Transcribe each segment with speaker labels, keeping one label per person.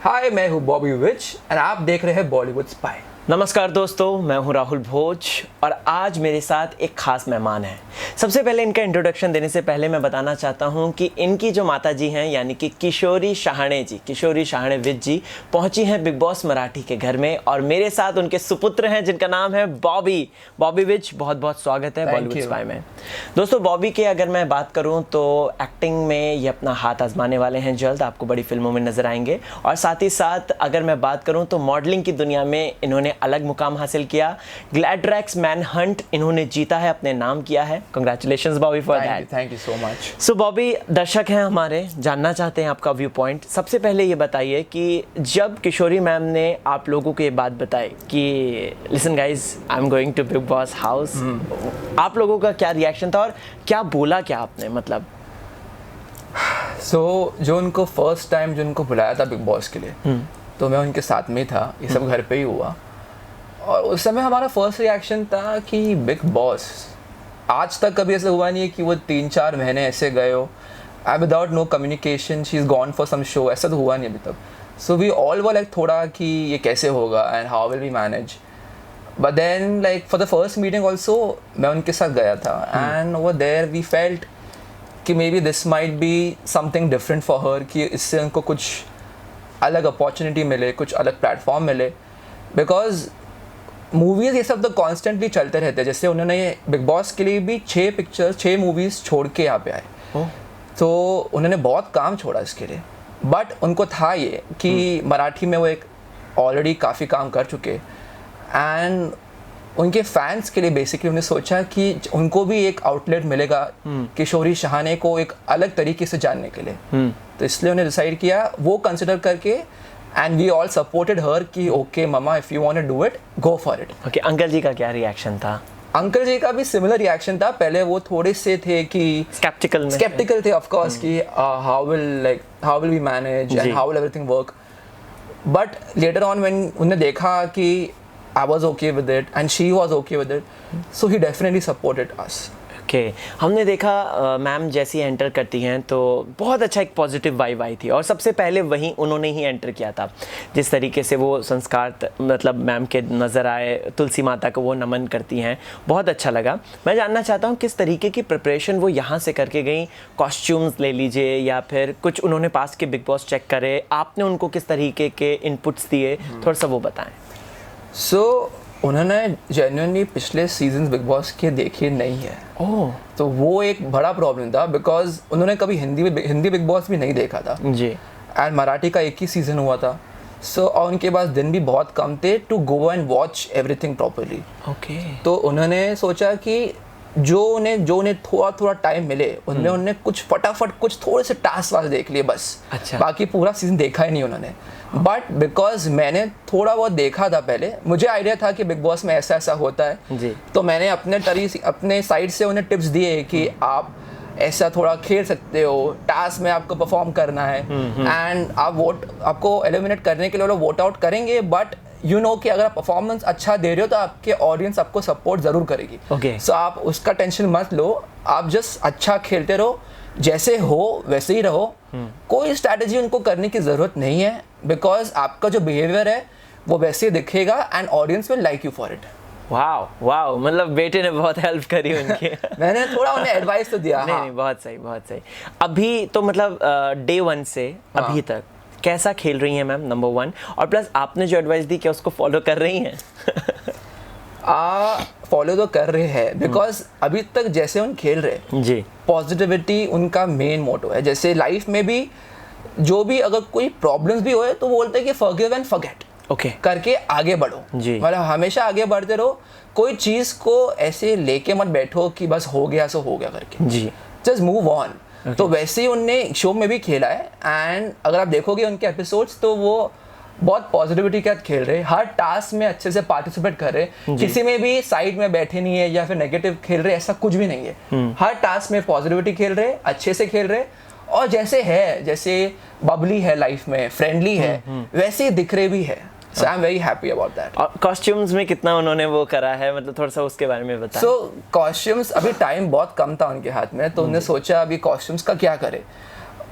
Speaker 1: हाय, मैं हूँ बॉबी विच एंड आप देख रहे हैं बॉलीवुड स्पाई।
Speaker 2: नमस्कार दोस्तों, मैं हूं राहुल भोज और आज मेरे साथ एक खास मेहमान है। सबसे पहले इनका इंट्रोडक्शन देने से पहले मैं बताना चाहता हूं कि इनकी जो माता जी हैं यानी कि किशोरी शाहणे जी, किशोरी शाहणे विच जी पहुंची हैं बिग बॉस मराठी के घर में और मेरे साथ उनके सुपुत्र हैं जिनका नाम है बॉबी विच। बहुत बहुत स्वागत है बॉलीवुड स्पाई में। दोस्तों, बॉबी के अगर मैं बात करूँ तो एक्टिंग में ये अपना हाथ आजमाने वाले हैं, जल्द आपको बड़ी फिल्मों में नजर आएंगे। और साथ ही साथ अगर मैं बात करूँ तो मॉडलिंग की दुनिया में इन्होंने अलग मुकाम हासिल किया। ग्लैड्रेक्स मैनहंट इन्होंने जीता है, अपने नाम किया है। Congratulations Bobby for that.
Speaker 1: Thank you so much.
Speaker 2: So Bobby, दर्शक हैं हमारे, जानना चाहते हैं आपका व्यू पॉइंट। सबसे पहले ये बताइए कि जब किशोरी मैम ने आप लोगों को ये बात बताई कि listen guys, I am going to Bigg Boss house, आप लोगों का क्या रिएक्शन था और क्या बोला क्या आपने? मतलब
Speaker 1: जो उनको फर्स्ट टाइम जो उनको बुलाया था बिग बॉस के लिए, तो मैं उनके साथ में था। ये सब घर पे ही हुआ और उस समय हमारा फर्स्ट रिएक्शन था कि बिग बॉस, आज तक कभी ऐसा हुआ नहीं है कि वो 3-4 महीने ऐसे गए हो without no communication, she is gone for some show, ऐसा तो हुआ नहीं अभी तक। So we all were like थोड़ा कि ये कैसे होगा and how will we manage. But then like for the first meeting also मैं उनके साथ गया था and over there we felt कि maybe this might be something different for her, कि इससे उनको कुछ अलग अपॉर्चुनिटी मिले, कुछ अलग प्लेटफॉर्म मिले। बिकॉज मूवीज़ ये सब तो कॉन्स्टेंटली चलते रहते हैं। जैसे उन्होंने बिग बॉस के लिए भी 6 मूवीज़ छोड़ के यहाँ पे आए, तो उन्होंने बहुत काम छोड़ा इसके लिए। बट उनको था ये कि मराठी में वो एक ऑलरेडी काफ़ी काम कर चुके एंड उनके फैंस के लिए बेसिकली उन्होंने सोचा कि उनको भी एक आउटलेट मिलेगा किशोरी शाहणे को एक अलग तरीके से जानने के लिए। तो इसलिए उन्हें डिसाइड किया वो कंसिडर करके, and we all supported her कि okay mama, if you want to do it, go for it.
Speaker 2: Okay, uncle ji का क्या रिएक्शन था?
Speaker 1: अंकल जी का भी सिमिलर रिएक्शन था। पहले वो थोड़े से थे कि स्केप्टिकल थे ऑफ कोर्स कि how will we manage and how will everything work. But later on when उन्होंने देखा कि I was okay with it and she was okay with it, so he definitely supported us.
Speaker 2: Okay, हमने देखा ma'am जैसी enter करती हैं तो बहुत अच्छा एक पॉजिटिव वाइब आई थी और सबसे पहले वहीं उन्होंने ही एंटर किया था। जिस तरीके से वो संस्कार मतलब मैम के नज़र आए, तुलसी माता को वो नमन करती हैं, बहुत अच्छा लगा। मैं जानना चाहता हूँ किस तरीके की प्रिपरेशन वो यहाँ से करके गई। कॉस्ट्यूम्स ले लीजिए या फिर कुछ उन्होंने पास के बिग बॉस चेक करे, आपने उनको किस तरीके के इनपुट्स दिए, थोड़ा सा वो बताएं।
Speaker 1: उन्होंने जेन्युइनली पिछले सीजन बिग बॉस के देखे नहीं है। तो वो एक बड़ा प्रॉब्लम था बिकॉज उन्होंने कभी हिंदी बिग बॉस भी नहीं देखा था
Speaker 2: जी,
Speaker 1: एंड मराठी का एक ही सीजन हुआ था। और उनके पास दिन भी बहुत कम थे to go and watch everything properly. तो उन्होंने सोचा कि जो उन्हें थोड़ा टाइम मिले उनमें उन्होंने कुछ फटाफट कुछ थोड़े से टास्क वाले देख लिए बस।
Speaker 2: अच्छा।
Speaker 1: बाकी पूरा सीजन देखा ही नहीं उन्होंने। बट बिकॉज मैंने थोड़ा बहुत देखा था पहले, मुझे आइडिया था कि बिग बॉस में ऐसा ऐसा होता है
Speaker 2: जी।
Speaker 1: तो मैंने अपने साइड से उन्हें टिप्स दिए कि आप ऐसा थोड़ा खेल सकते हो, टास्क में आपको परफॉर्म करना है एंड आपको एलिमिनेट करने के लिए वो वोट आउट करेंगे। बट यू नो कि अगर आप परफॉर्मेंस अच्छा दे रहे हो तो आपके ऑडियंस आपको सपोर्ट ज़रूर करेगी। सो आप उसका टेंशन मत लो, आप जस्ट अच्छा खेलते रहो, जैसे हो वैसे ही रहो। कोई स्ट्रैटेजी उनको करने की ज़रूरत नहीं है बिकॉज आपका जो बिहेवियर है वो वैसे ही दिखेगा and audience will like you for it.
Speaker 2: वाह, मतलब बेटे ने बहुत हेल्प करी उनकी।
Speaker 1: मैंने थोड़ा उन्हें एडवाइस तो दिया।
Speaker 2: नहीं, बहुत सही। अभी तो मतलब डे 1 से अभी तक कैसा खेल रही हैं मैम, नंबर 1, और प्लस आपने जो एडवाइस दी क्या उसको फॉलो कर रही हैं?
Speaker 1: फॉलो तो कर रहे हैं बिकॉज अभी तक जैसे उन खेल रहे
Speaker 2: जी,
Speaker 1: पॉजिटिविटी उनका मेन मोटो है। जैसे लाइफ में भी जो भी अगर कोई प्रॉब्लम्स भी होए तो बोलते हैं कि फॉरगिव एंड फॉरगेट करके आगे बढ़ो। मतलब हमेशा आगे बढ़ते रहो, कोई चीज़ को ऐसे लेके मत बैठो कि बस हो गया सो हो गया करके जी, जस्ट मूव ऑन। तो वैसे ही उनने शो में भी खेला है एंड अगर आप देखोगे उनके एपिसोड्स तो वो बहुत पॉजिटिविटी के साथ खेल रहे, हर टास्क में अच्छे से पार्टिसिपेट कर रहे, किसी में भी साइड में बैठे नहीं है या फिर नेगेटिव खेल रहे, ऐसा कुछ भी नहीं है। हर टास्क में पॉजिटिविटी खेल रहे, अच्छे से खेल रहे और जैसे बबली है लाइफ में, फ्रेंडली है, वैसे ही दिख रहे भी है। So I'm very happy about that.
Speaker 2: और कॉस्ट्यूम्स में कितना उन्होंने वो करा है, मतलब थोड़ा सा उसके बारे में बताएं।
Speaker 1: कॉस्ट्यूम्स अभी टाइम बहुत कम था उनके हाथ में, तो उन्होंने सोचा अभी कॉस्ट्यूम्स का क्या करे।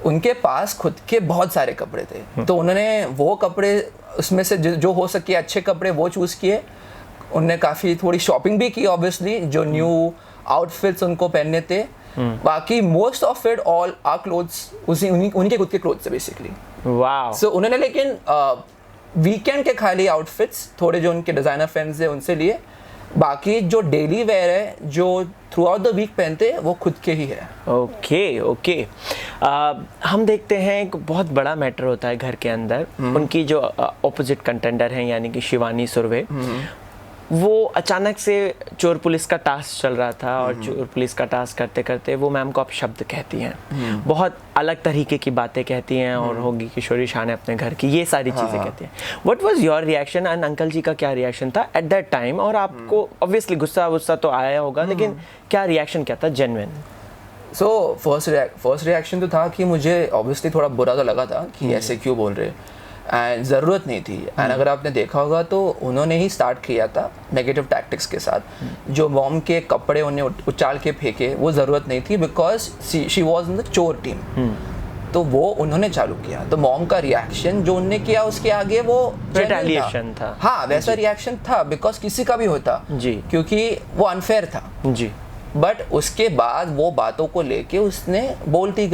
Speaker 1: उनके पास खुद के बहुत सारे कपड़े थे, तो उन्होंने वो कपड़े उसमें से जो हो सके अच्छे कपड़े वो चूज़ किए। उनने काफ़ी थोड़ी शॉपिंग भी की ऑब्वियसली, जो न्यू आउटफिट्स उनको पहनने थे। बाकी most of it all are clothes उनके खुद के क्लोथ्स से बेसिकली।
Speaker 2: वाओ।
Speaker 1: सो उन्होंने लेकिन वीकेंड के खाली आउटफिट्स थोड़े जो उनके डिज़ाइनर फ्रेंड्स हैं उनसे लिए, बाकी जो डेली वेयर है जो थ्रू आउट द वीक पहनते हैं वो खुद के ही है।
Speaker 2: Okay okay. हम देखते हैं एक बहुत बड़ा मैटर होता है घर के अंदर, उनकी जो ऑपोजिट कंटेंडर हैं यानी कि शिवानी सुरवे, वो अचानक से चोर पुलिस का टास्क चल रहा था और चोर पुलिस का टास्क करते करते वो मैम को आप शब्द कहती हैं, बहुत अलग तरीके की बातें कहती हैं और होगी किशोरी शाहने अपने घर की, ये सारी चीज़ें कहती हैं। What was your reaction and uncle ji का क्या रिएक्शन था एट दैट टाइम? और आपको ऑब्वियसली गुस्सा तो आया होगा, लेकिन क्या रिएक्शन क्या था जेन्युइन?
Speaker 1: सो फर्स्ट रिएक्शन तो था कि मुझे ऑब्वियसली थोड़ा बुरा तो लगा था कि ऐसे क्यों बोल रहे, एंड ज़रूरत नहीं थी। एंड अगर आपने देखा होगा तो उन्होंने ही स्टार्ट किया था नेगेटिव टैक्टिक्स के साथ, जो मॉम के कपड़े उन्हें उछाल के फेंके, वो ज़रूरत नहीं थी because she was in the चोर टीम। तो वो उन्होंने चालू किया, तो मॉम का रिएक्शन जो उन्होंने किया उसके आगे वो
Speaker 2: रिटेलिएशन था।
Speaker 1: हाँ, वैसा रिएक्शन था बिकॉज किसी का भी होता
Speaker 2: जी,
Speaker 1: क्योंकि वो अनफेयर था
Speaker 2: जी।
Speaker 1: बट उसके बाद वो बातों को लेके उसने बोलती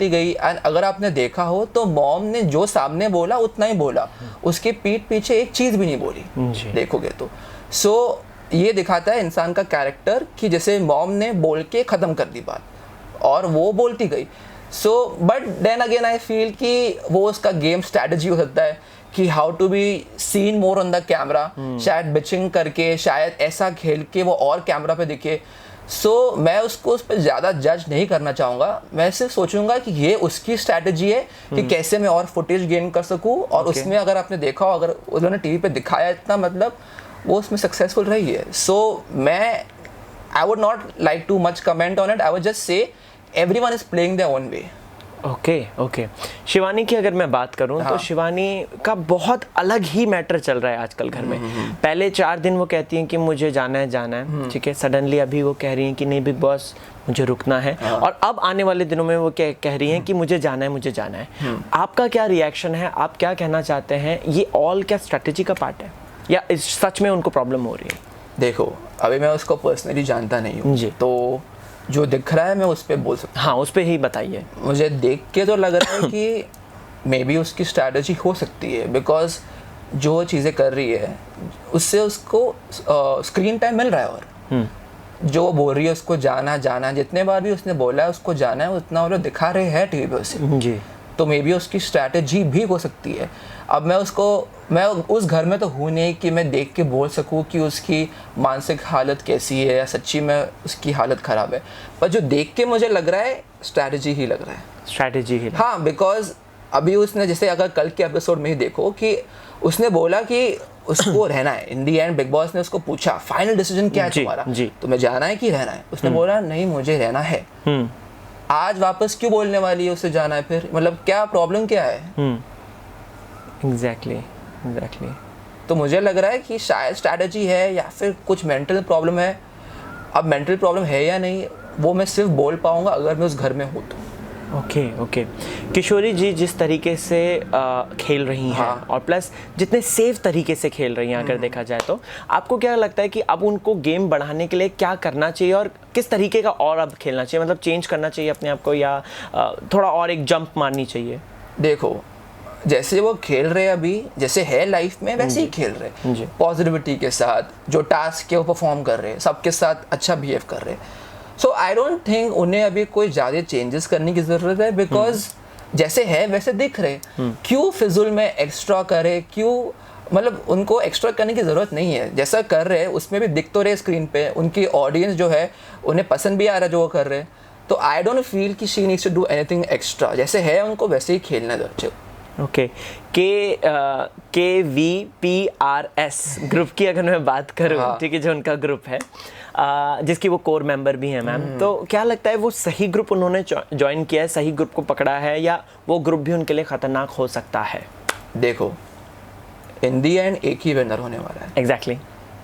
Speaker 1: गई एंड अगर आपने देखा हो तो मॉम ने जो सामने बोला उतना ही बोला, उसके पीठ पीछे एक चीज़ भी नहीं बोली देखोगे तो। सो ये दिखाता है इंसान का कैरेक्टर कि जैसे मॉम ने बोल के ख़त्म कर दी बात और वो बोलती गई। So but then again I feel कि वो उसका गेम स्ट्रैटेजी हो सकता है कि how to be seen more on the camera, शायद बिचिंग करके, शायद ऐसा खेल के वो और कैमरा पे दिखे। सो मैं उसको उस पर ज़्यादा जज नहीं करना चाहूँगा, मैं सिर्फ सोचूंगा कि ये उसकी स्ट्रैटेजी है कि कैसे मैं और फुटेज गेन कर सकूँ। और उसमें अगर आपने देखा हो, अगर उन्होंने टीवी पे दिखाया इतना, मतलब वो उसमें सक्सेसफुल रही है। सो मैं I would not like too much comment on it, I would just say everyone is playing their own way.
Speaker 2: Okay. Shivani की अगर मैं बात करूं तो शिवानी का बहुत अलग ही मैटर चल रहा है आजकल घर में। पहले 4 दिन वो कहती हैं कि मुझे जाना है, ठीक है, सडनली अभी वो कह रही हैं कि नहीं बिग बॉस मुझे रुकना है, और अब आने वाले दिनों में वो कह रही हैं कि मुझे जाना है। आपका क्या रिएक्शन है? आप क्या कहना चाहते हैं? ये ऑल क्या स्ट्रेटेजी का पार्ट है या सच में उनको प्रॉब्लम हो रही है?
Speaker 1: देखो, अभी मैं उसको पर्सनली जानता नहीं हूँ, तो जो दिख रहा है मैं उस पर बोल सकता हूँ।
Speaker 2: हाँ, उस पर ही बताइए।
Speaker 1: मुझे देख के तो लग रहा है कि मे बी उसकी स्ट्रैटेजी हो सकती है बिकॉज जो चीज़ें कर रही है उससे उसको स्क्रीन टाइम मिल रहा है, और जो बोल रही है उसको जाना जितने बार भी उसने बोला है उसको जाना है, उतना वो लोग दिखा रहे हैं टीवी पे उसे जी। तो मे बी उसकी स्ट्रैटेजी भी हो सकती है। अब मैं उस घर में तो हूँ नहीं कि मैं देख के बोल सकूँ कि उसकी मानसिक हालत कैसी है या सच्ची में उसकी हालत ख़राब है, पर जो देख के मुझे लग रहा है स्ट्रैटेजी ही लग रहा है। हाँ, बिकॉज अभी उसने, जैसे अगर कल के एपिसोड में ही देखो कि उसने बोला कि उसको रहना है। इन दी एंड बिग बॉस ने उसको पूछा फाइनल डिसीजन क्या है तुम्हारा, तुम्हें जाना है कि रहना है? उसने बोला नहीं, मुझे रहना है। आज वापस क्यों बोलने वाली है उसे जाना है? फिर मतलब क्या प्रॉब्लम क्या है?
Speaker 2: एग्जैक्टली।
Speaker 1: तो मुझे लग रहा है कि शायद स्ट्रैटेजी है या फिर कुछ मेंटल प्रॉब्लम है। अब मेंटल प्रॉब्लम है या नहीं वो मैं सिर्फ बोल पाऊंगा अगर मैं उस घर में हूँ तो।
Speaker 2: ओके। किशोरी जी जिस तरीके से खेल रही हैं, और प्लस जितने सेफ तरीके से खेल रही हैं अगर देखा जाए तो, आपको क्या लगता है कि अब उनको गेम बढ़ाने के लिए क्या करना चाहिए और किस तरीके का और अब खेलना चाहिए? मतलब चेंज करना चाहिए अपने आप को या थोड़ा और एक जंप मारनी चाहिए?
Speaker 1: देखो, जैसे वो खेल रहे हैं अभी, जैसे है लाइफ में वैसे ही खेल रहे हैं, पॉजिटिविटी के साथ, जो टास्क है वो परफॉर्म कर रहे हैं, सबके साथ अच्छा बिहेव कर रहे हैं। सो आई डोंट थिंक उन्हें अभी कोई ज़्यादा चेंजेस करने की ज़रूरत है बिकॉज जैसे है वैसे दिख रहे। क्यों फिजूल में एक्स्ट्रा करे? क्यों, मतलब उनको एक्स्ट्रा करने की ज़रूरत नहीं है। जैसा कर रहे हैं उसमें भी दिख तो रहे स्क्रीन पे, उनकी ऑडियंस जो है उन्हें पसंद भी आ रहा है जो वो कर रहे हैं। तो आई डोंट फील कि she needs to do anything extra, जैसे है उनको वैसे ही खेलना चाहिए।
Speaker 2: ओके। KVPRS ग्रुप की अगर मैं बात करूँ, ठीक है, जो उनका ग्रुप है जिसकी वो कोर मेंबर भी हैं मैम, तो क्या लगता है वो सही ग्रुप उन्होंने ज्वाइन किया है, सही ग्रुप को पकड़ा है, या वो ग्रुप भी उनके लिए खतरनाक हो सकता है?
Speaker 1: देखो, इन दी एंड एक ही विनर होने वाला है।
Speaker 2: Exactly.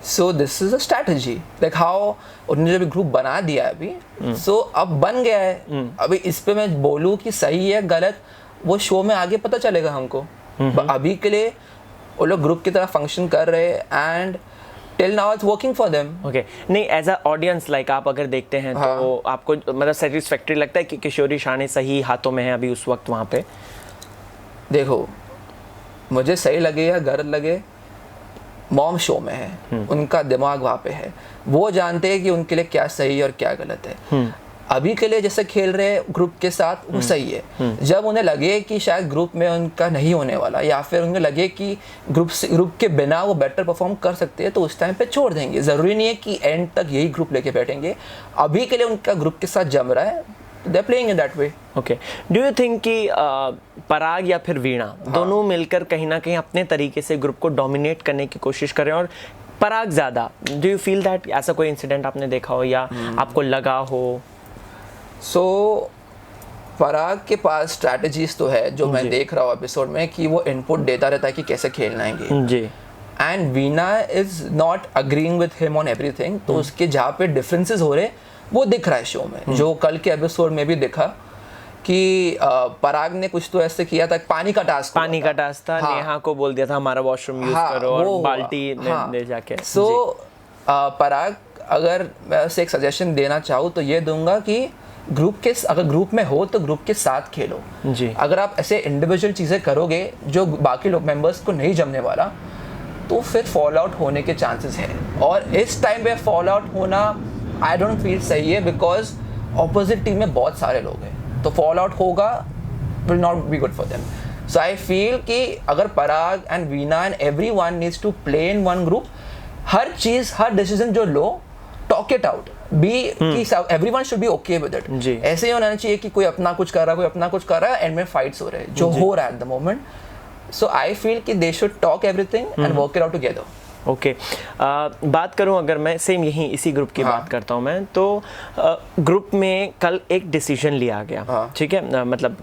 Speaker 1: So this is a strategy, like how उन्होंने जब ग्रुप बना दिया है अभी, सो अब बन गया है। अभी इस पे मैं बोलूँ कि सही है गलत, वो शो में आगे पता चलेगा हमको। अभी के लिए वो लोग ग्रुप की तरह फंक्शन कर रहे हैं and till now it's working for them.
Speaker 2: Okay, नहीं एज अ ऑडियंस लाइक आप अगर देखते हैं तो आपको मतलब सेटिस्फैक्टरी लगता है कि किशोरी शाहणे सही हाथों में है अभी उस वक्त वहाँ पे?
Speaker 1: देखो, मुझे सही लगे या गलत लगे, मॉम शो में है, उनका दिमाग वहाँ पे है, वो जानते हैं कि उनके लिए क्या सही है और क्या गलत है। अभी के लिए जैसे खेल रहे हैं ग्रुप के साथ वो सही है। जब उन्हें लगे कि शायद ग्रुप में उनका नहीं होने वाला या फिर उन्हें लगे कि ग्रुप के बिना वो बेटर परफॉर्म कर सकते हैं तो उस टाइम पे छोड़ देंगे। ज़रूरी नहीं है कि एंड तक यही ग्रुप लेके बैठेंगे। अभी के लिए उनका ग्रुप के साथ जम रहा है, they playing in that way.
Speaker 2: Okay, do you think कि पराग या फिर वीणा दोनों मिलकर कहीं ना कहीं अपने तरीके से ग्रुप को डोमिनेट करने की कोशिश कर रहे हैं और पराग ज़्यादा? डू यू फील दैट ऐसा कोई इंसिडेंट आपने देखा हो या आपको लगा हो?
Speaker 1: सो पराग के पास स्ट्रैटेजीज तो है जो मैं देख रहा हूँ एपिसोड में कि वो इनपुट देता रहता है कि कैसे खेलना है गेम
Speaker 2: जी।
Speaker 1: And Veena is not agreeing with him on everything, तो उसके जहाँ पे डिफरेंसेस हो रहे वो दिख रहा है शो में। जो कल के एपिसोड में भी दिखा कि पराग ने कुछ तो ऐसे किया था, पानी का टास्क
Speaker 2: था। हाँ, नेहा को बोल दिया था हमारा वॉशरूम यूज करो और बाल्टी ले जाके।
Speaker 1: सो पराग, अगर मैं उसे एक सजेशन देना चाहूँ तो ये दूंगा कि अगर ग्रुप में हो तो ग्रुप के साथ खेलो
Speaker 2: जी।
Speaker 1: अगर आप ऐसे इंडिविजुअल चीज़ें करोगे जो बाकी लोग मेंबर्स को नहीं जमने वाला, तो फिर फॉल आउट होने के चांसेस हैं। और इस टाइम पे फॉल आउट होना आई डोंट फील सही है, बिकॉज ऑपोजिट टीम में बहुत सारे लोग हैं, तो फॉल आउट होगा, will not be good for them. So I feel कि अगर Parag and Veena and everyone needs to play in one group, हर चीज़, हर डिसीजन जो लो, टॉक इट आउट, बी कि everyone should be okay with it. ऐसे ही होना चाहिए कि कोई अपना कुछ कर रहा है, कोई अपना कुछ कर रहा है, एंड में फाइट्स हो रहे हैं, जो हो रहा है at the moment. So I feel कि they should talk everything and work it out together.
Speaker 2: Okay, बात करूं अगर मैं सेम यहीं इसी ग्रुप की बात करता हूं मैं, तो ग्रुप में कल एक डिसीजन लिया गया, ठीक है, मतलब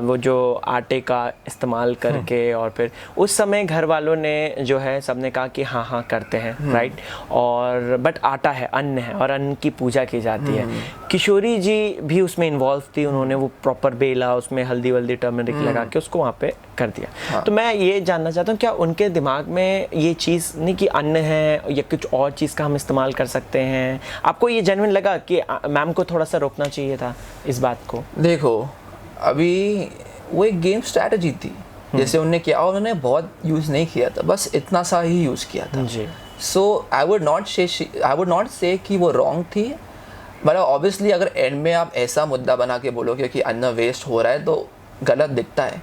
Speaker 2: वो जो आटे का इस्तेमाल करके, और फिर उस समय घर वालों ने जो है सबने कहा कि हाँ हाँ करते हैं, राइट, और बट आटा है, अन्न है, और अन्न की पूजा की जाती है। किशोरी जी भी उसमें इन्वॉल्व थी, उन्होंने वो प्रॉपर बेला, उसमें हल्दी वल्दी टर्मरिक लगा के उसको वहाँ पे कर दिया। तो मैं ये जानना चाहता हूँ, क्या उनके दिमाग में ये चीज़ नहीं कि अन्न है या कुछ और चीज़ का हम इस्तेमाल कर सकते हैं? आपको ये जेन्युइन लगा कि मैम को थोड़ा सा रोकना चाहिए था इस बात को?
Speaker 1: देखो, अभी वो एक गेम स्ट्रैटेजी थी, जैसे उन्होंने किया, उन्होंने बहुत यूज़ नहीं किया था, बस इतना सा ही यूज़ किया था। सो आई वुड नॉट से कि वो रॉन्ग थी, मतलब ऑब्वियसली अगर एंड में आप ऐसा मुद्दा बना के बोलोगे कि अन्न वेस्ट हो रहा है तो गलत दिखता है,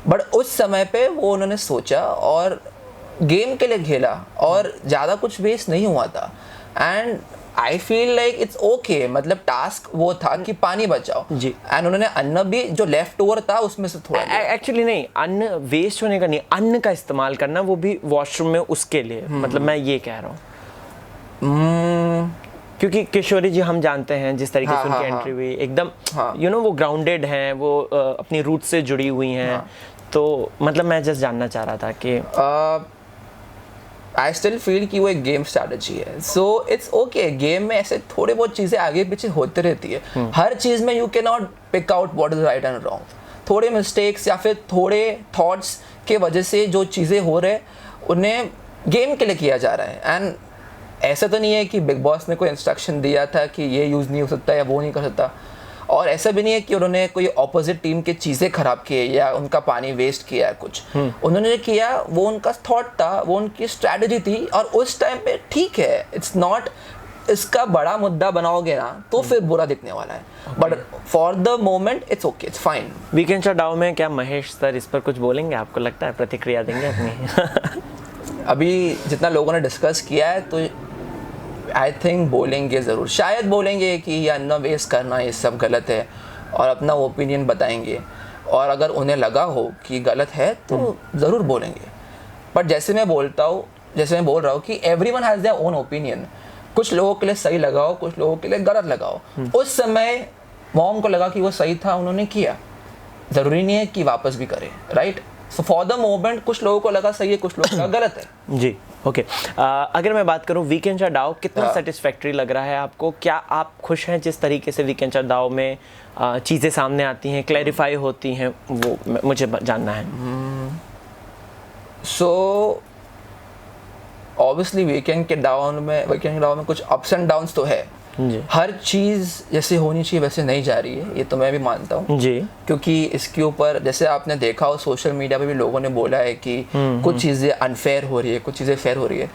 Speaker 1: बट उस समय पे वो उन्होंने सोचा और गेम के लिए खेला और ज़्यादा कुछ वेस्ट नहीं हुआ था। And I feel like it's okay, मतलब टास्क वो था कि पानी बचाओ
Speaker 2: जी,
Speaker 1: एंड उन्होंने अन्न भी जो लेफ्ट ओवर था उसमें से थोड़ा
Speaker 2: एक्चुअली नहीं, अन्न वेस्ट होने का नहीं, अन्न का इस्तेमाल करना, वो भी वॉशरूम में उसके लिए, मतलब मैं ये कह रहा हूँ। क्योंकि किशोरी जी हम जानते हैं जिस तरीके से उनकी एंट्री हुई, एकदम यू नो वो ग्राउंडेड हैं, वो अपनी रूट से जुड़ी हुई हैं, तो मतलब मैं जस्ट जानना चाह रहा था कि
Speaker 1: आई स्टिल फील कि वो एक गेम स्ट्रैटेजी है। सो इट्स ओके, गेम में ऐसे थोड़े बहुत चीज़ें आगे पीछे होती रहती है। हर चीज़ में you can not pick out what is right and wrong. थोड़े मिस्टेक्स या फिर थोड़े थॉट्स के वजह से जो चीज़ें हो रहे उन्हें गेम के लिए किया जा रहा है। एंड ऐसा तो नहीं है कि बिग बॉस ने कोई इंस्ट्रक्शन दिया था कि ये यूज़ नहीं हो सकता या वो नहीं कर सकता, और ऐसा भी नहीं है कि उन्होंने कोई ऑपोजिट टीम की चीज़ें खराब की है या उनका पानी वेस्ट किया है कुछ। उन्होंने किया, वो उनका थॉट था, वो उनकी स्ट्रैटेजी थी, और उस टाइम पे ठीक है। इट्स नॉट, इसका बड़ा मुद्दा बनाओगे ना तो फिर बुरा दिखने वाला है, but for the moment it's okay, it's fine.
Speaker 2: Weekend shutdown में क्या महेश सर इस पर कुछ बोलेंगे? आपको लगता है प्रतिक्रिया देंगे अपनी?
Speaker 1: अभी जितना लोगों ने डिस्कस किया है तो आई थिंक बोलेंगे ज़रूर, शायद बोलेंगे कि ये अन्न वेस्ट करना ये सब गलत है और अपना ओपिनियन बताएंगे, और अगर उन्हें लगा हो कि गलत है तो ज़रूर बोलेंगे। बट जैसे मैं बोल रहा हूँ कि everyone has their own opinion. कुछ लोगों के लिए सही लगा हो, कुछ लोगों के लिए गलत लगा हो। उस समय मॉम को लगा कि वो सही था, उन्होंने किया, ज़रूरी नहीं है कि वापस भी करे, right? So for the moment कुछ लोगों को लगा सही है, कुछ लोगों को लगा गलत है।
Speaker 2: जी ओके। अगर मैं बात करूं वीकेंड डाओ कितना
Speaker 1: हाँ।
Speaker 2: सेटिस्फैक्टरी लग रहा है आपको? क्या आप खुश हैं जिस तरीके से वीकेंड डाओ में चीज़ें सामने आती हैं, क्लैरिफाई होती हैं, वो मुझे जानना है।
Speaker 1: सो ऑब्वियसली वीकेंड डाउन में कुछ अप्स एंड डाउन्स तो है
Speaker 2: जी
Speaker 1: हर चीज़ जैसे होनी चाहिए वैसे नहीं जा रही है, ये तो मैं भी मानता हूँ
Speaker 2: जी।
Speaker 1: क्योंकि इसके ऊपर जैसे आपने देखा हो सोशल मीडिया पे भी लोगों ने बोला है कि कुछ चीज़ें अनफेयर हो रही है, कुछ चीज़ें फेयर हो रही है,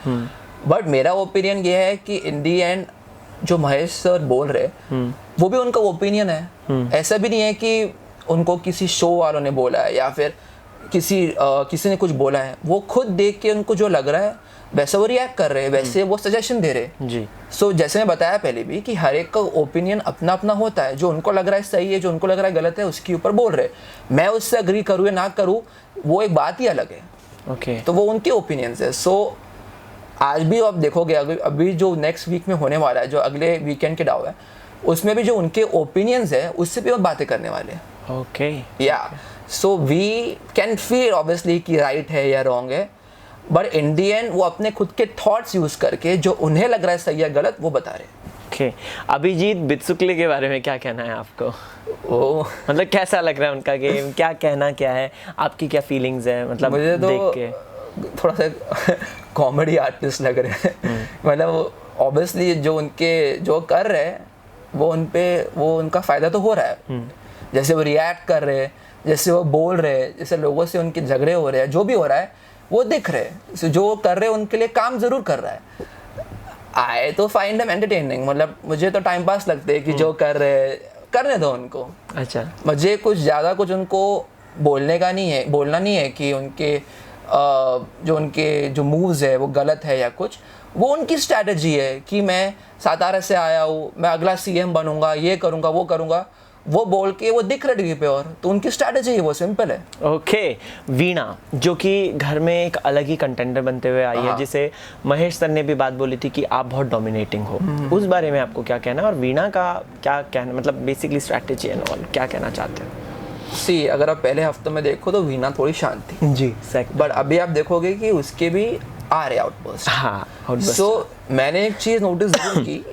Speaker 1: बट मेरा ओपिनियन ये है कि इन दी एंड जो महेश सर बोल रहे वो भी उनका ओपिनियन है। ऐसा भी नहीं है कि उनको किसी शो वालों ने बोला है या फिर किसी ने कुछ बोला है, वो खुद देख के उनको जो लग रहा है वैसे वो रिएक्ट कर रहे हैं, वैसे वो सजेशन दे रहे हैं
Speaker 2: जी।
Speaker 1: सो जैसे मैं बताया पहले भी कि हर एक का ओपिनियन अपना अपना होता है, जो उनको लग रहा है सही है, जो उनको लग रहा है गलत है, उसके ऊपर बोल रहे हैं। मैं उससे अग्री करूँ या ना करूँ वो एक बात ही अलग है।
Speaker 2: ओके
Speaker 1: तो वो उनके ओपिनियंस है। सो आज भी आप देखोगे अभी जो नेक्स्ट वीक में होने वाला है, जो अगले वीकेंड के डाव है, उसमें भी जो उनके ओपिनियंस है उससे भी हम बातें करने वाले हैं।
Speaker 2: ओके
Speaker 1: या so we can feel obviously कि राइट है या रॉन्ग है, बट इन दी एंड वो अपने खुद के थॉट्स यूज करके जो उन्हें लग रहा है सही या गलत वो बता रहे हैं।
Speaker 2: ओके। अभिजीत बिचुकले के बारे में क्या कहना है आपको?
Speaker 1: ओ
Speaker 2: मतलब कैसा लग रहा है उनका गेम, क्या कहना क्या है, आपकी क्या फीलिंग्स है मतलब
Speaker 1: मुझे तो
Speaker 2: देख के?
Speaker 1: थोड़ा सा कॉमेडी आर्टिस्ट लग रहे हैं। मतलब ऑब्वियसली जो कर रहे हैं वो उनका फायदा तो हो रहा है। जैसे वो रिएक्ट कर रहे हैं, जैसे वो बोल रहे हैं, जैसे लोगों से उनके झगड़े हो रहे हैं, जो भी हो रहा है वो दिख रहे हैं। जो कर रहे हैं उनके लिए काम जरूर कर रहा है। आई तो फाइंड देम एंटरटेनिंग, मतलब मुझे तो टाइम पास लगते हैं कि जो कर रहे हैं करने दो उनको।
Speaker 2: अच्छा।
Speaker 1: मुझे कुछ ज़्यादा कुछ उनको बोलना नहीं है कि उनके जो मूव्स है वो गलत है या कुछ। वो उनकी स्ट्रैटेजी है कि मैं सातारा से आया हूँ, मैं अगला सीएम बनूंगा, ये करूँगा वो करूँगा, वो बोल के वो दिख रहा टीवी पे, और तो उनकी स्ट्रैटेजी है, वो सिंपल है।
Speaker 2: ओके। वीणा जो कि घर में एक अलग ही कंटेंडर बनते हुए आई है, जिसे महेश सर ने भी बात बोली थी कि आप बहुत डोमिनेटिंग हो, उस बारे में आपको क्या कहना है? और वीणा का क्या कहना, मतलब बेसिकली स्ट्रैटेजी एंड ऑल क्या कहना चाहते हो?
Speaker 1: सी अगर आप पहले हफ्ते में देखो तो वीणा थोड़ी शांत थी
Speaker 2: जी सही,
Speaker 1: बट अभी आप देखोगे कि उसके भी आ रहे आउटबर्स्ट।
Speaker 2: हाँ।
Speaker 1: सो मैंने एक चीज़ नोटिस जरूर की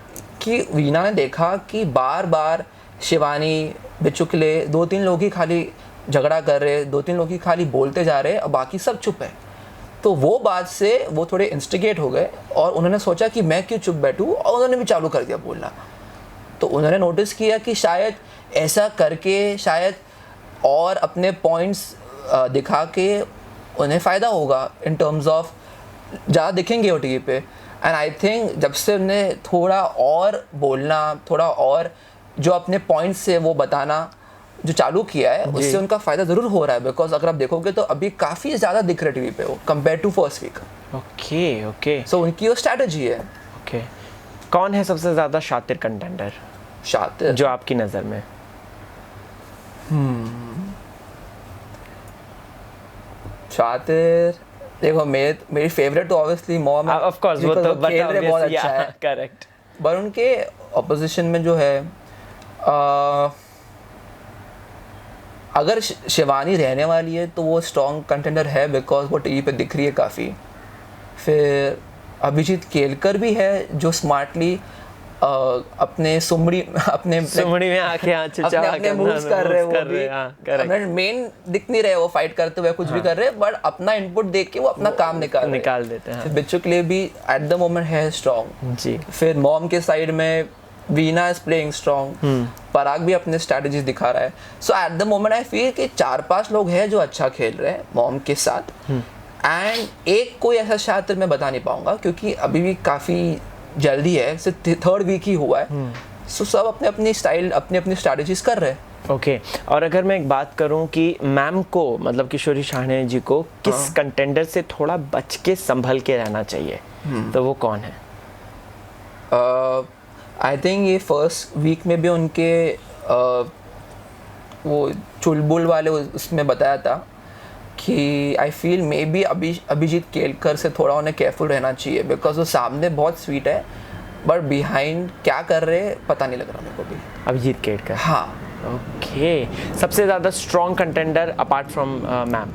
Speaker 1: कि वीणा ने देखा कि बार बार शिवानी, बिचुकले, 2-3 लोग ही खाली झगड़ा कर रहे, 2-3 लोग ही खाली बोलते जा रहे और बाकी सब चुप है। तो वो बात से वो थोड़े इंस्टिगेट हो गए और उन्होंने सोचा कि मैं क्यों चुप बैठूं, और उन्होंने भी चालू कर दिया बोलना। तो उन्होंने नोटिस किया कि शायद ऐसा करके शायद और अपने पॉइंट्स दिखा के उन्हें फ़ायदा होगा इन टर्म्स ऑफ ज़्यादा दिखेंगे OTT पे। एंड आई थिंक जब से उन्हें थोड़ा और बोलना, थोड़ा और जो अपने पॉइंट्स से वो बताना जो चालू किया है, उससे उनका फ़ायदा ज़रूर हो रहा है। बिकॉज अगर आप देखोगे तो अभी काफ़ी ज़्यादा दिख रहे टीवी पे वो compare to first week.
Speaker 2: Okay okay.
Speaker 1: So उनकी वो स्ट्रैटेजी है।
Speaker 2: ओके। कौन है सबसे ज़्यादा शातिर कंटेंडर
Speaker 1: शातिर
Speaker 2: जो आपकी नज़र में?
Speaker 1: शातिर देखो, मेरी फेवरेट तो ऑब्वियसली मॉम है।
Speaker 2: ऑफ कोर्स वो तो
Speaker 1: खेल रहे बहुत अच्छा है।
Speaker 2: करेक्ट।
Speaker 1: पर उनके ऑपोजिशन में जो है अगर शिवानी रहने वाली है तो वो स्ट्रॉन्ग कंटेंडर है बिकॉज वो टीवी पे दिख रही है काफ़ी। फिर अभिजीत केलकर भी है जो स्मार्टली अपने सुमड़ी
Speaker 2: में आके
Speaker 1: अपने मूव्स कर रहे हैं, वो भी मेन दिख नहीं रहे वो फाइट करते हुए कुछ भी कर रहे हैं, बट अपना इनपुट देख के वो अपना काम निकाल
Speaker 2: देते हैं।
Speaker 1: फिर बिचुकले भी एट द मोमेंट है स्ट्रॉन्ग
Speaker 2: जी।
Speaker 1: फिर मॉम के साइड में Veena is playing strong, Parag भी अपने स्ट्रैटेजीज दिखा रहा है। So at the moment I feel कि 4-5 लोग हैं जो अच्छा खेल रहे हैं मॉम के साथ। एंड एक कोई ऐसा शातिर मैं बता नहीं पाऊंगा क्योंकि अभी भी काफ़ी जल्दी है, सिर्फ 3rd वीक ही हुआ है। सो सब अपने अपनी स्टाइल, अपनी अपनी स्ट्रैटेजीज कर रहे हैं।
Speaker 2: ओके। और अगर मैं एक बात करूं कि मैम को, मतलब किशोरी शाहणे जी को किस कंटेंडर से थोड़ा बच के संभल के रहना चाहिए, तो वो कौन है?
Speaker 1: आई थिंक ये फर्स्ट वीक में भी उनके वो चुलबुल वाले उसमें बताया था कि I feel maybe Abhijeet Kelkar से थोड़ा उन्हें केयरफुल रहना चाहिए बिकॉज वो सामने बहुत स्वीट है बट बिहाइंड क्या कर रहे पता नहीं लग रहा मेरे को भी।
Speaker 2: अभिजीत केलकर,
Speaker 1: हाँ।
Speaker 2: ओके। सबसे ज़्यादा strong contender apart from ma'am?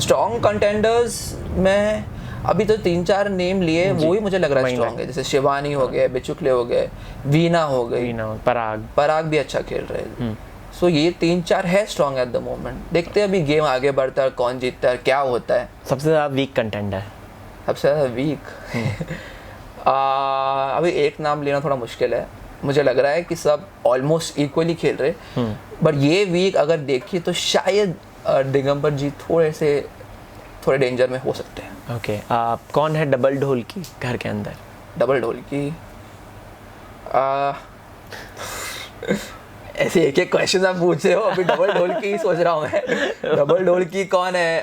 Speaker 1: Strong contenders में अभी तो 3-4 नेम लिए, वो ही मुझे लग रहा है स्ट्रॉन्ग है। जैसे शिवानी हो गए, बिचुकले हो गए, वीना हो गई, पराग भी अच्छा खेल रहे हैं। सो ये 3-4 है स्ट्रॉन्ग एट द मोमेंट। देखते हैं अभी गेम आगे बढ़ता है, कौन जीतता है, क्या होता है।
Speaker 2: सबसे ज़्यादा वीक कंटेंडर?
Speaker 1: सबसे ज़्यादा वीक अभी एक नाम लेना थोड़ा मुश्किल है। मुझे लग रहा है कि सब ऑलमोस्ट इक्वली खेल रहे, बट ये वीक अगर देखिए तो शायद दिगंबर जी थोड़े डेंजर में हो सकते हैं।
Speaker 2: ओके, कौन है डबल ढोल की घर के अंदर?
Speaker 1: डबल ढोल की ऐसे एक क्वेश्चन आप पूछ रहे हो, अभी डबल ढोल की ही सोच रहा हूँ मैं। डबल ढोल की कौन है?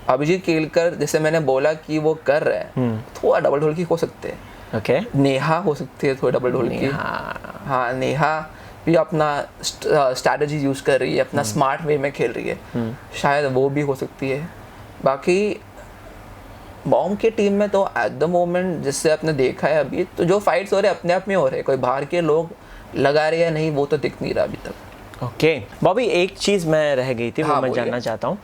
Speaker 1: अभिजीत केलकर, जैसे मैंने बोला कि वो कर रहे हैं, थोड़ा डबल ढोल की हो सकते हैं।
Speaker 2: ओके,
Speaker 1: नेहा हो सकती है थोड़ा डबल ढोल की। हाँ, नेहा भी अपना स्ट्रैटेजी यूज कर रही है, अपना स्मार्ट वे में खेल रही है, शायद वो भी हो सकती है। बाकी बॉम्ब की टीम में तो एट द मोमेंट जिससे आपने देखा है अभी, तो जो फाइट्स हो रहे हैं अपने आप में हो रहे हैं, कोई बाहर के लोग लगा रहे हैं नहीं, वो तो दिख नहीं रहा अभी तक।
Speaker 2: ओके बॉबी, एक चीज़ मैं रह गई थी, वो मैं जानना चाहता हूँ।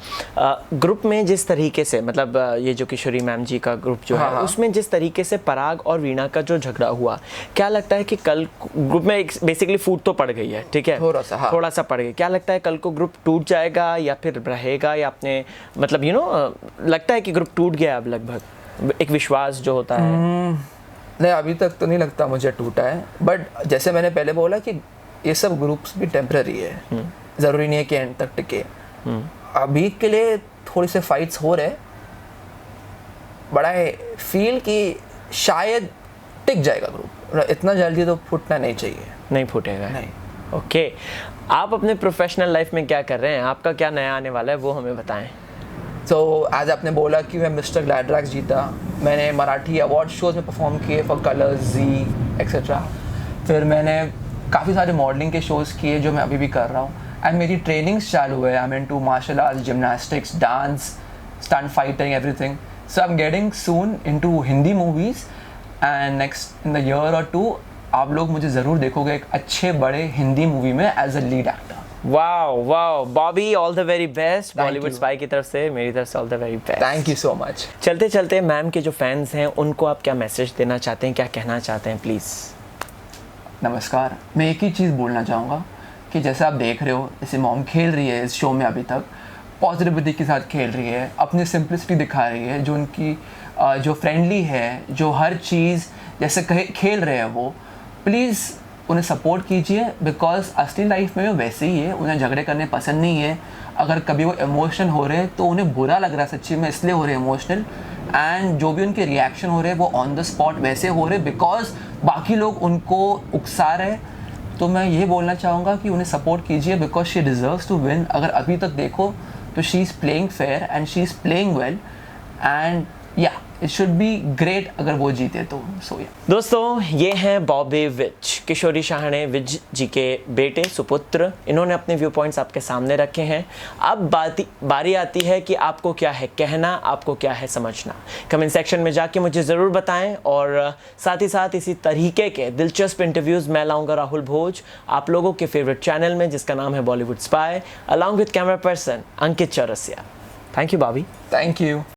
Speaker 2: ग्रुप में जिस तरीके से, मतलब ये जो किशोरी मैम जी का ग्रुप जो है, उसमें जिस तरीके से पराग और वीणा का जो झगड़ा हुआ, क्या लगता है कि कल ग्रुप में एक बेसिकली फूट तो पड़ गई है, ठीक है, थोड़ा सा पड़ गई, क्या लगता है कल को ग्रुप टूट जाएगा या फिर रहेगा, या अपने मतलब लगता है कि ग्रुप टूट गया अब लगभग, एक विश्वास जो होता है?
Speaker 1: नहीं, अभी तक तो नहीं लगता मुझे टूटा है, बट जैसे मैंने पहले बोला कि ये सब ग्रुप्स भी टेम्पररी है, ज़रूरी नहीं है कि एंड तक टिके। अभी के लिए थोड़ी से फाइट्स हो रहे, बड़ा फील कि शायद टिक जाएगा ग्रुप, इतना जल्दी तो फूटना नहीं चाहिए।
Speaker 2: नहीं फूटेगा?
Speaker 1: नहीं।
Speaker 2: ओके, आप अपने प्रोफेशनल लाइफ में क्या कर रहे हैं? आपका क्या नया आने वाला है, वो हमें बताएं।
Speaker 1: तो आज आपने बोला कि मैं मिस्टर ग्लैड्रैक्स जीता, मैंने मराठी अवार्ड शोज में परफॉर्म किए फॉर कलर्स, जी एक्सेट्रा। फिर मैंने काफ़ी सारे मॉडलिंग के शोज़ किए जो मैं अभी भी कर रहा हूँ, एंड मेरी ट्रेनिंग्स चालू है। I am into martial arts, gymnastics, dance, stunt fighting, everything. So I am getting soon into Hindi movies, and next in the year और 2 आप लोग मुझे ज़रूर देखोगे एक अच्छे बड़े हिंदी मूवी में as a lead actor.
Speaker 2: Wow wow Bobby, all the very best. Bollywood spy की तरफ से, मेरी तरफ से all the very best.
Speaker 1: Thank you so much.
Speaker 2: चलते चलते मैम के जो फैंस हैं उनको आप क्या मैसेज देना चाहते हैं, क्या कहना चाहते हैं, प्लीज़?
Speaker 1: नमस्कार, मैं एक ही चीज़ बोलना चाहूँगा कि जैसे आप देख रहे हो, जैसे मॉम खेल रही है इस शो में, अभी तक पॉजिटिविटी के साथ खेल रही है, अपनी सिंपलिसिटी दिखा रही है, जो उनकी जो फ्रेंडली है, जो हर चीज़ जैसे खेल रहे हैं वो, प्लीज़ उन्हें सपोर्ट कीजिए, बिकॉज असली लाइफ में वो वैसे ही है, उन्हें झगड़े करने पसंद नहीं है। अगर कभी वो इमोशनल हो रहे हैं तो उन्हें बुरा लग रहा है सच्ची में, इसलिए हो रहे हैं इमोशनल, एंड जो भी उनके रिएक्शन हो रहे हैं वो ऑन द स्पॉट वैसे हो रहे बिकॉज बाकी लोग उनको उकसा रहे। तो मैं ये बोलना चाहूँगा कि उन्हें सपोर्ट कीजिए, because she deserves to win. अगर अभी तक देखो तो she is playing fair and she is playing well, and या इट शुड बी ग्रेट अगर वो जीते तो। सो
Speaker 2: दोस्तों, ये हैं बॉबी विज, किशोरी शाहणे विज जी के बेटे सुपुत्र। इन्होंने अपने व्यू पॉइंट्स आपके सामने रखे हैं। अब बारी आती है कि आपको क्या है कहना, आपको क्या है समझना। कमेंट सेक्शन में जाके मुझे ज़रूर बताएं, और साथ ही साथ इसी तरीके के दिलचस्प इंटरव्यूज़ मैं लाऊंगा राहुल भोज आप लोगों के फेवरेट चैनल में, जिसका नाम है Bollywood spy, along with camera person Ankit Chaurasia. Thank you Bobby.
Speaker 1: Thank you.